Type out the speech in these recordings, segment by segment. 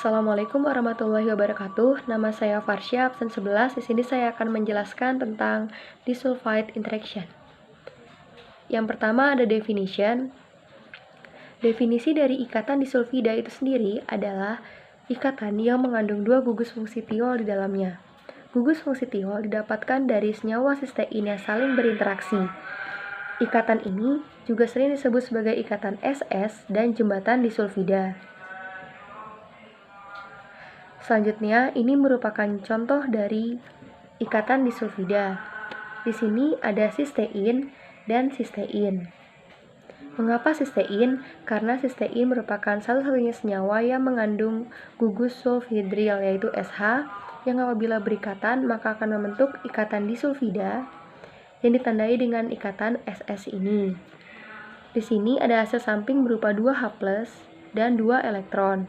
Assalamualaikum warahmatullahi wabarakatuh. Nama saya Farsya, absen 11. Di sini saya akan menjelaskan tentang disulfide interaction. Yang pertama ada definition. Definisi dari ikatan disulfida itu sendiri adalah ikatan yang mengandung dua gugus fungsi tiol di dalamnya. Gugus fungsi tiol didapatkan dari senyawa sistein yang saling berinteraksi. Ikatan ini juga sering disebut sebagai ikatan SS dan jembatan disulfida. Selanjutnya, ini merupakan contoh dari ikatan disulfida. Di sini ada sistein dan sistein. Mengapa sistein? Karena sistein merupakan satu-satunya senyawa yang mengandung gugus sulfhidril yaitu SH, yang apabila berikatan maka akan membentuk ikatan disulfida yang ditandai dengan ikatan SS ini. Di sini ada hasil samping berupa 2H+ dan 2 elektron.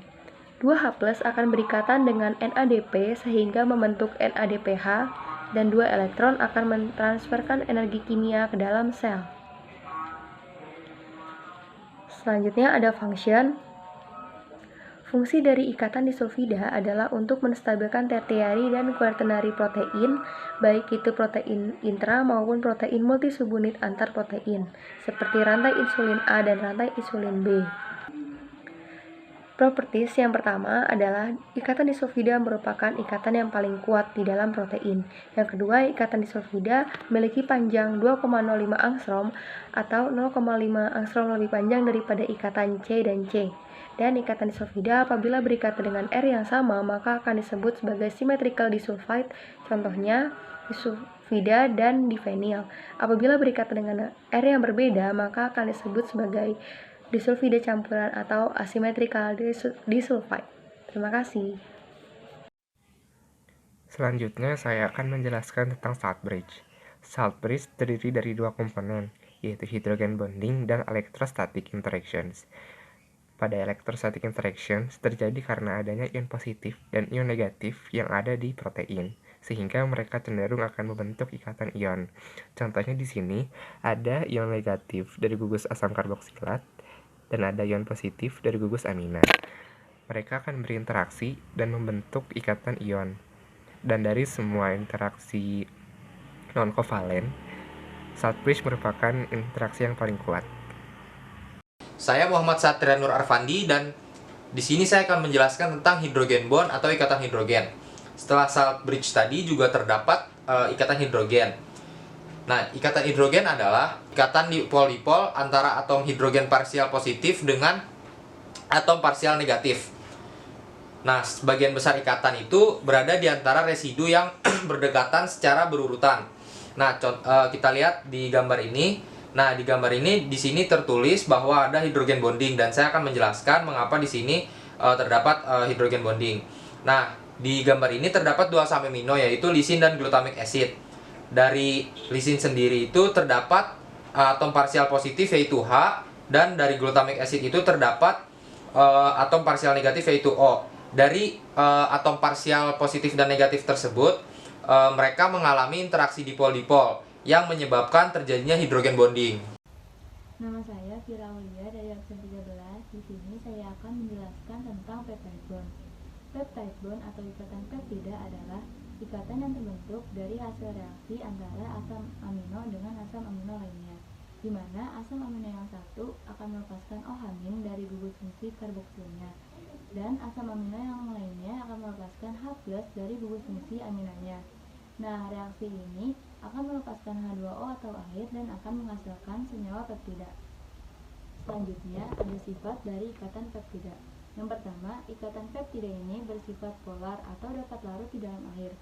2H+ akan berikatan dengan NADP sehingga membentuk NADPH dan 2 elektron akan mentransferkan energi kimia ke dalam sel. Selanjutnya ada function. Fungsi dari ikatan disulfida adalah untuk menstabilkan tertiary dan quaternary protein, baik itu protein intra maupun protein multisubunit antar protein, seperti rantai insulin A dan rantai insulin B. Properties yang pertama adalah ikatan disulfida merupakan ikatan yang paling kuat di dalam protein. Yang kedua, ikatan disulfida memiliki panjang 2,05 angstrom atau 0,5 angstrom lebih panjang daripada ikatan C dan C. Dan ikatan disulfida apabila berikatan dengan R yang sama maka akan disebut sebagai symmetrical disulfide, contohnya disulfida dan diphenyl. Apabila berikatan dengan R yang berbeda maka akan disebut sebagai disulfida campuran atau asymmetrical disulfide. Terima kasih. Selanjutnya saya akan menjelaskan tentang salt bridge. Salt bridge terdiri dari dua komponen, yaitu hydrogen bonding dan electrostatic interactions. Pada electrostatic interactions terjadi karena adanya ion positif dan ion negatif yang ada di protein, sehingga mereka cenderung akan membentuk ikatan ion. Contohnya di sini ada ion negatif dari gugus asam karboksilat dan ada ion positif dari gugus amina. Mereka akan berinteraksi dan membentuk ikatan ion. Dan dari semua interaksi non-kovalen, salt bridge merupakan interaksi yang paling kuat. Saya Muhammad Satria Nur Arfandi dan di sini saya akan menjelaskan tentang hidrogen bond atau ikatan hidrogen. Setelah salt bridge tadi juga terdapat ikatan hidrogen. Nah, ikatan hidrogen adalah ikatan dipol-dipol antara atom hidrogen parsial positif dengan atom parsial negatif. Nah, sebagian besar ikatan itu berada di antara residu yang berdekatan secara berurutan. Nah, kita lihat di gambar ini. Nah, di gambar ini di sini tertulis bahwa ada hidrogen bonding dan saya akan menjelaskan mengapa di sini terdapat hidrogen bonding. Nah, di gambar ini terdapat dua asam amino yaitu lisin dan glutamic acid. Dari lisin sendiri itu terdapat atom parsial positif yaitu H, dan dari glutamic acid itu terdapat atom parsial negatif yaitu O. Dari atom parsial positif dan negatif tersebut mereka mengalami interaksi dipol-dipol yang menyebabkan terjadinya hidrogen bonding. Nama saya Fira Aulia dari absen 13. Di sini saya akan menjelaskan tentang peptide bond. Peptide bond atau ikatan peptida adalah ikatan yang terbentuk dari hasil reaksi antara asam amino dengan asam amino lainnya, di mana asam amino yang satu akan melepaskan OH- dari gugus fungsi karboksilnya, dan asam amino yang lainnya akan melepaskan H+ dari gugus fungsi aminanya. Nah, reaksi ini akan melepaskan H2O atau air dan akan menghasilkan senyawa peptida. Selanjutnya, ada sifat dari ikatan peptida. Yang pertama, ikatan peptida ini bersifat polar atau dapat larut di dalam air.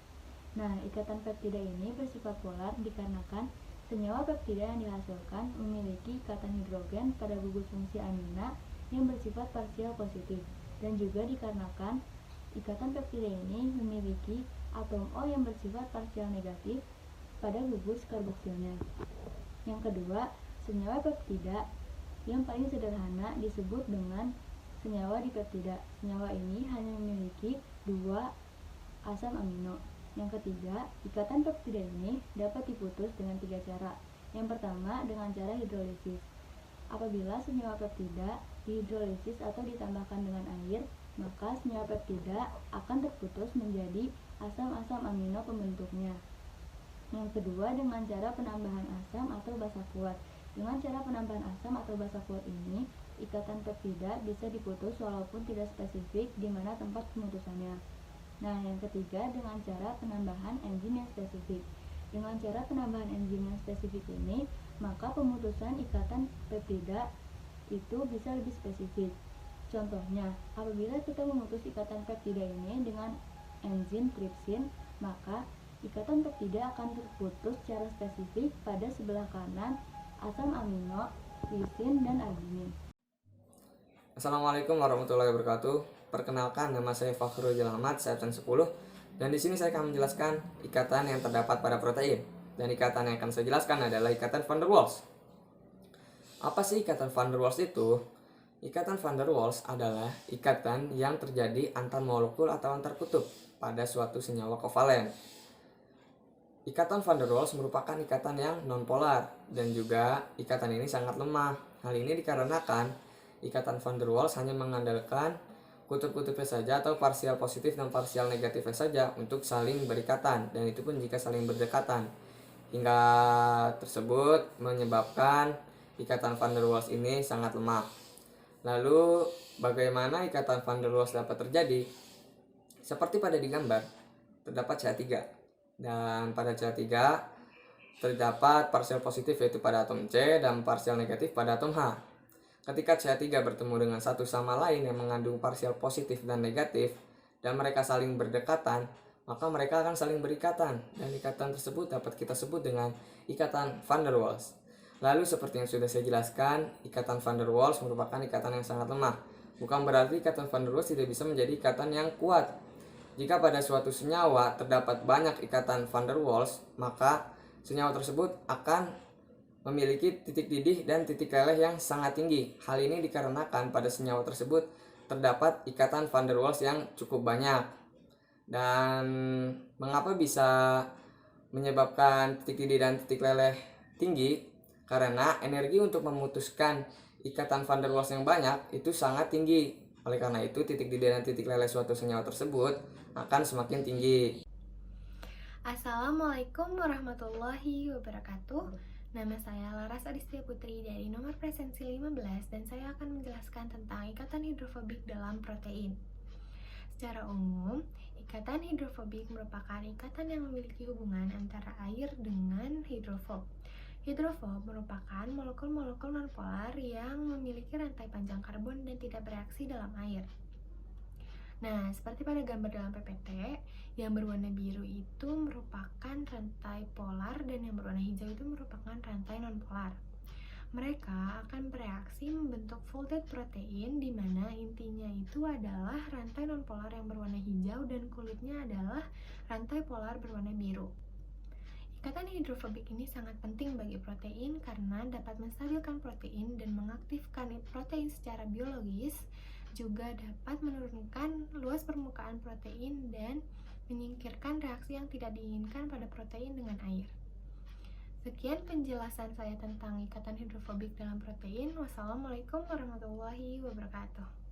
Nah, ikatan peptida ini bersifat polar dikarenakan senyawa peptida yang dihasilkan memiliki ikatan hidrogen pada gugus fungsi amina yang bersifat parsial positif, dan juga dikarenakan ikatan peptida ini memiliki atom O yang bersifat parsial negatif pada gugus karboksilnya. Yang kedua, senyawa peptida yang paling sederhana disebut dengan senyawa dipeptida. Senyawa ini hanya memiliki 2 asam amino. Yang ketiga, ikatan peptida ini dapat diputus dengan 3 cara. Yang pertama, dengan cara hidrolisis. Apabila senyawa peptida dihidrolisis atau ditambahkan dengan air, maka senyawa peptida akan terputus menjadi asam-asam amino pembentuknya. Yang kedua, dengan cara penambahan asam atau basa kuat. Dengan cara penambahan asam atau basa kuat ini, ikatan peptida bisa diputus walaupun tidak spesifik di mana tempat pemutusannya. Nah, yang ketiga, dengan cara penambahan enzim yang spesifik. Dengan cara penambahan enzim yang spesifik ini, maka pemutusan ikatan peptida itu bisa lebih spesifik. Contohnya, apabila kita memutus ikatan peptida ini dengan enzim tripsin, maka ikatan peptida akan terputus secara spesifik pada sebelah kanan asam amino, lisin, dan arginin. Assalamualaikum warahmatullahi wabarakatuh. Perkenalkan, nama saya Fakhrul Ahmad, saya absen 10, dan di sini saya akan menjelaskan ikatan yang terdapat pada protein. Dan ikatan yang akan saya jelaskan adalah ikatan van der Waals. Apa sih ikatan van der Waals itu? Ikatan van der Waals adalah ikatan yang terjadi antar molekul atau antar kutub pada suatu senyawa kovalen. Ikatan van der Waals merupakan ikatan yang nonpolar dan juga ikatan ini sangat lemah. Hal ini dikarenakan ikatan van der Waals hanya mengandalkan kutub-kutubnya saja atau parsial positif dan parsial negatifnya saja untuk saling berikatan, dan itu pun jika saling berdekatan. Hingga tersebut menyebabkan ikatan van der Waals ini sangat lemah. Lalu bagaimana ikatan van der Waals dapat terjadi? Seperti pada di gambar, terdapat CH3. Dan pada CH3 terdapat parsial positif yaitu pada atom C dan parsial negatif pada atom H. Ketika CH3 bertemu dengan satu sama lain yang mengandung parsial positif dan negatif dan mereka saling berdekatan, maka mereka akan saling berikatan, dan ikatan tersebut dapat kita sebut dengan ikatan van der Waals. Lalu seperti yang sudah saya jelaskan, ikatan van der Waals merupakan ikatan yang sangat lemah. Bukan berarti ikatan van der Waals tidak bisa menjadi ikatan yang kuat. Jika pada suatu senyawa terdapat banyak ikatan van der Waals, maka senyawa tersebut akan memiliki titik didih dan titik leleh yang sangat tinggi. Hal ini dikarenakan pada senyawa tersebut terdapat ikatan van der Waals yang cukup banyak. Dan mengapa bisa menyebabkan titik didih dan titik leleh tinggi? Karena energi untuk memutuskan ikatan van der Waals yang banyak itu sangat tinggi. Oleh karena itu, titik didih dan titik leleh suatu senyawa tersebut akan semakin tinggi. Assalamualaikum warahmatullahi wabarakatuh. Nama saya Laras Adistia Putri dari nomor presensi 15, dan saya akan menjelaskan tentang ikatan hidrofobik dalam protein. Secara umum, ikatan hidrofobik merupakan ikatan yang memiliki hubungan antara air dengan hidrofob. Hidrofob merupakan molekul-molekul nonpolar yang memiliki rantai panjang karbon dan tidak bereaksi dalam air. Nah, seperti pada gambar dalam PPT, yang berwarna biru itu merupakan rantai polar dan yang berwarna hijau itu merupakan rantai nonpolar. Mereka akan bereaksi membentuk folded protein, di mana intinya itu adalah rantai nonpolar yang berwarna hijau dan kulitnya adalah rantai polar berwarna biru. Ikatan hidrofobik ini sangat penting bagi protein karena dapat menstabilkan protein dan mengaktifkan protein secara biologis, juga dapat menurunkan luas permukaan protein dan menyingkirkan reaksi yang tidak diinginkan pada protein dengan air. Sekian penjelasan saya tentang ikatan hidrofobik dalam protein. Wassalamualaikum warahmatullahi wabarakatuh.